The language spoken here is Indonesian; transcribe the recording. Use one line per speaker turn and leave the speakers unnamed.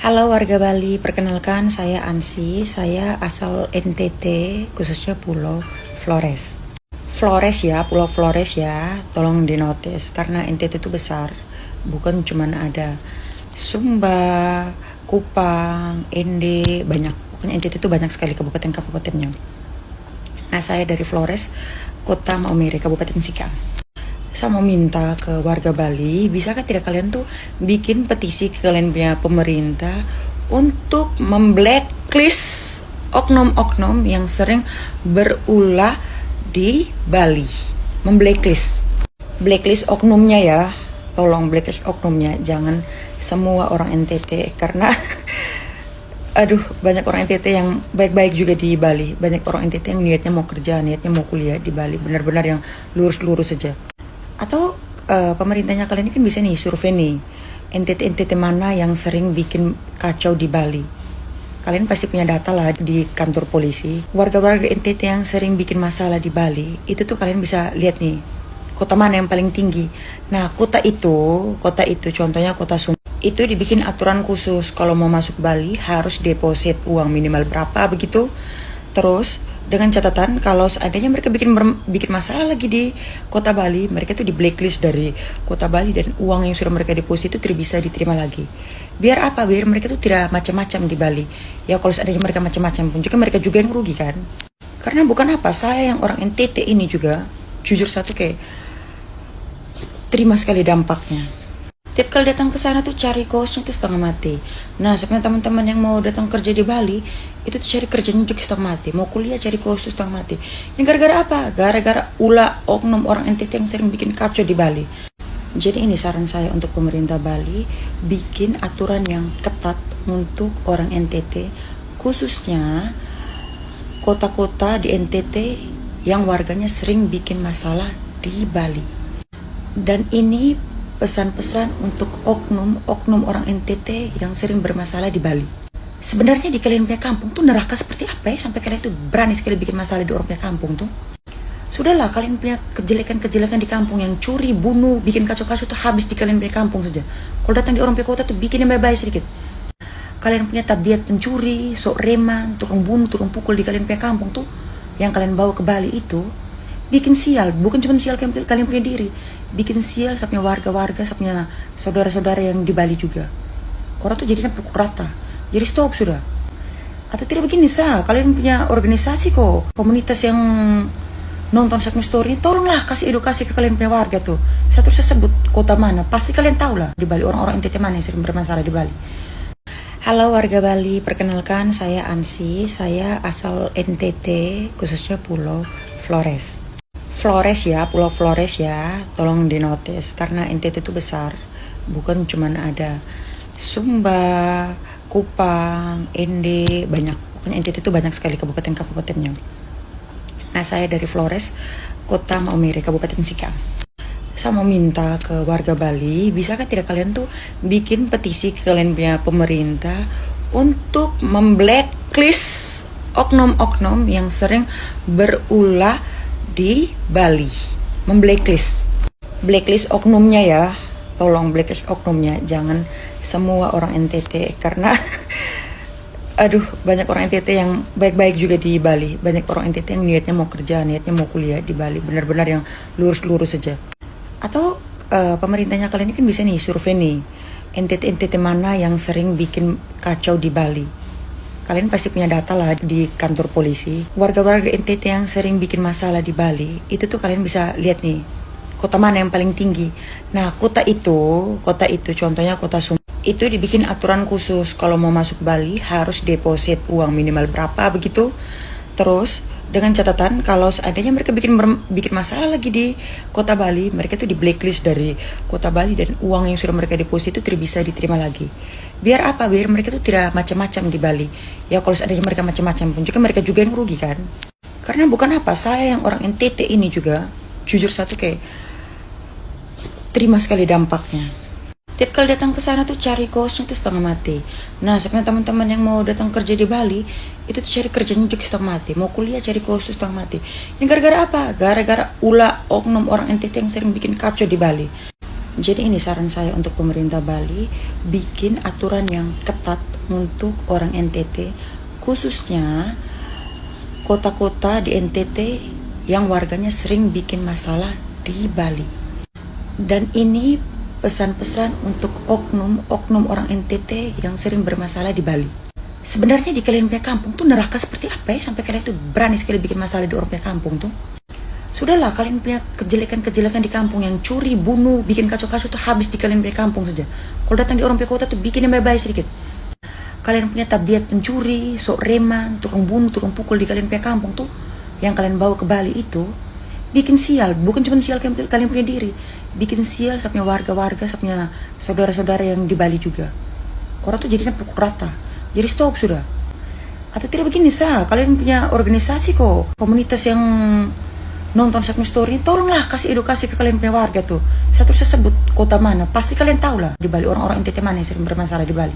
Halo warga Bali, perkenalkan saya Ansi, saya asal NTT, khususnya Pulau Flores. Flores ya, Pulau Flores ya, tolong dinotis, karena NTT itu besar, bukan cuman ada Sumba, Kupang, Ende, banyak. Pokoknya NTT itu banyak sekali kabupaten-kabupatennya. Nah, saya dari Flores, Kota Maumere, Kabupaten Sika. Saya mau minta ke warga Bali, bisakah tidak kalian tuh bikin petisi ke kalian punya pemerintah untuk memblacklist oknum-oknum yang sering berulah di Bali. Blacklist oknumnya ya, tolong blacklist oknumnya, jangan semua orang NTT karena aduh, banyak orang NTT yang baik-baik juga di Bali. Banyak orang NTT yang niatnya mau kerja, niatnya mau kuliah di Bali, benar-benar yang lurus-lurus saja. Atau pemerintahnya kalian ini kan bisa nih survei nih NTT-NTT mana yang sering bikin kacau di Bali. Kalian pasti punya data lah di kantor polisi. Warga-warga NTT yang sering bikin masalah di Bali, itu tuh kalian bisa lihat nih kota mana yang paling tinggi. Nah, kota itu contohnya kota Sumba. Itu dibikin aturan khusus kalau mau masuk Bali harus deposit uang minimal berapa begitu. Terus dengan catatan kalau seandainya mereka bikin masalah lagi di kota Bali, mereka tuh di blacklist dari kota Bali dan uang yang sudah mereka deposit itu tidak bisa diterima lagi. Biar apa? Biar mereka tuh tidak macam-macam di Bali. Ya kalau seandainya mereka macam-macam pun juga mereka juga yang rugi kan. Karena bukan apa, saya yang orang NTT ini juga jujur satu kayak terima sekali dampaknya. Tiap kali datang ke sana tuh cari kosnya tuh setengah mati. Nah, sebenarnya teman-teman yang mau datang kerja di Bali, itu tuh cari kerjanya juga setengah mati. Mau kuliah cari kos tuh setengah mati. Ini gara-gara apa? Gara-gara ulah oknum orang NTT yang sering bikin kacau di Bali. Jadi ini saran saya untuk pemerintah Bali, bikin aturan yang ketat untuk orang NTT, khususnya kota-kota di NTT yang warganya sering bikin masalah di Bali. Dan ini pesan-pesan untuk oknum orang NTT yang sering bermasalah di Bali. Sebenarnya di kalian punya kampung tuh neraka seperti apa ya sampai kalian tuh berani sekali bikin masalah di orang punya kampung tuh. Sudahlah, kalian punya kejelekan-kejelekan di kampung yang curi, bunuh, bikin kacau-kacau tuh habis di kalian punya kampung saja. Kalau datang di orang punya kota tuh bikin yang baik-baik sedikit. Kalian punya tabiat pencuri, sok reman, tukang bunuh, tukang pukul di kalian punya kampung tuh, yang kalian bawa ke Bali itu bikin sial, bukan cuma sial kalian punya diri, bikin sial sampai warga-warga, sampai saudara-saudara yang di Bali juga. Orang tuh jadikan pukul rata. Jadi stop sudah. Atau tidak begini kalian punya organisasi kok, komunitas yang nonton Segmen Story, tolonglah kasih edukasi ke kalian punya warga tuh. Saya terus sebut kota mana, pasti kalian tahu lah di Bali orang-orang NTT mana yang sering bermasalah di Bali. Halo warga Bali, perkenalkan saya Ansi, saya asal NTT, khususnya Pulau Flores. Flores ya, Pulau Flores ya, tolong dinotis karena NTT itu besar, bukan cuman ada Sumba, Kupang, Ende, banyak. Pokoknya NTT itu banyak sekali kabupaten-kabupatennya. Nah, saya dari Flores, Kota Maumere, Kabupaten Sika. Saya mau minta ke warga Bali, bisakah tidak kalian tuh bikin petisi ke kalian punya pemerintah untuk memblacklist oknum-oknum yang sering berulah di Bali. Blacklist oknumnya ya, tolong blacklist oknumnya, jangan semua orang NTT karena aduh, banyak orang NTT yang baik-baik juga di Bali. Banyak orang NTT yang niatnya mau kerja, niatnya mau kuliah di Bali, benar-benar yang lurus-lurus saja. Atau pemerintahnya kalian ini kan bisa nih survei nih NTT-NTT mana yang sering bikin kacau di Bali. Kalian pasti punya data lah di kantor polisi. Warga-warga NTT yang sering bikin masalah di Bali, itu tuh kalian bisa lihat nih kota mana yang paling tinggi. Nah, kota itu contohnya kota Sumba. Itu dibikin aturan khusus kalau mau masuk Bali harus deposit uang minimal berapa begitu. Terus dengan catatan kalau seandainya mereka bikin masalah lagi di kota Bali, mereka tuh di blacklist dari kota Bali dan uang yang sudah mereka deposit itu tidak bisa diterima lagi. Biar apa? Biar mereka tuh tidak macam-macam di Bali. Ya kalau seandainya mereka macam-macam pun juga mereka juga yang rugi kan. Karena bukan apa, saya yang orang NTT ini juga jujur satu kayak terima sekali dampaknya. Tiap kali datang ke sana tuh cari kosnya tuh setengah mati. Nah, sebenarnya teman-teman yang mau datang kerja di Bali, itu tuh cari kerjanya juga setengah mati. Mau kuliah cari kos tuh setengah mati. Ini gara-gara apa? Gara-gara ulah oknum orang NTT yang sering bikin kacau di Bali. Jadi ini saran saya untuk pemerintah Bali, bikin aturan yang ketat untuk orang NTT, khususnya kota-kota di NTT yang warganya sering bikin masalah di Bali. Dan ini pesan-pesan untuk oknum orang NTT yang sering bermasalah di Bali. Sebenarnya di kalian punya kampung tuh neraka seperti apa ya sampai kalian tuh berani sekali bikin masalah di orang punya kampung tuh? Sudahlah, kalian punya kejelekan-kejelekan di kampung yang curi, bunuh, bikin kacau-kacau tuh habis di kalian punya kampung saja. Kalau datang di orang punya kota tuh bikin yang baik-baik sedikit. Kalian punya tabiat pencuri, sok reman, tukang bunuh, tukang pukul di kalian punya kampung tuh, yang kalian bawa ke Bali itu, bikin sial. Bukan cuma sial kalian punya diri, bikin sial sama warga-warga, sama saudara-saudara yang di Bali juga. Orang tuh jadinya pukul rata. Jadi stop sudah. Atau tidak begini kalian punya organisasi kok, komunitas yang nonton satu story, tolonglah kasih edukasi ke kalian punya warga tuh. Saya terus sebut kota mana, pasti kalian tahu lah di Bali orang-orang NTT mana yang sering bermasalah di Bali.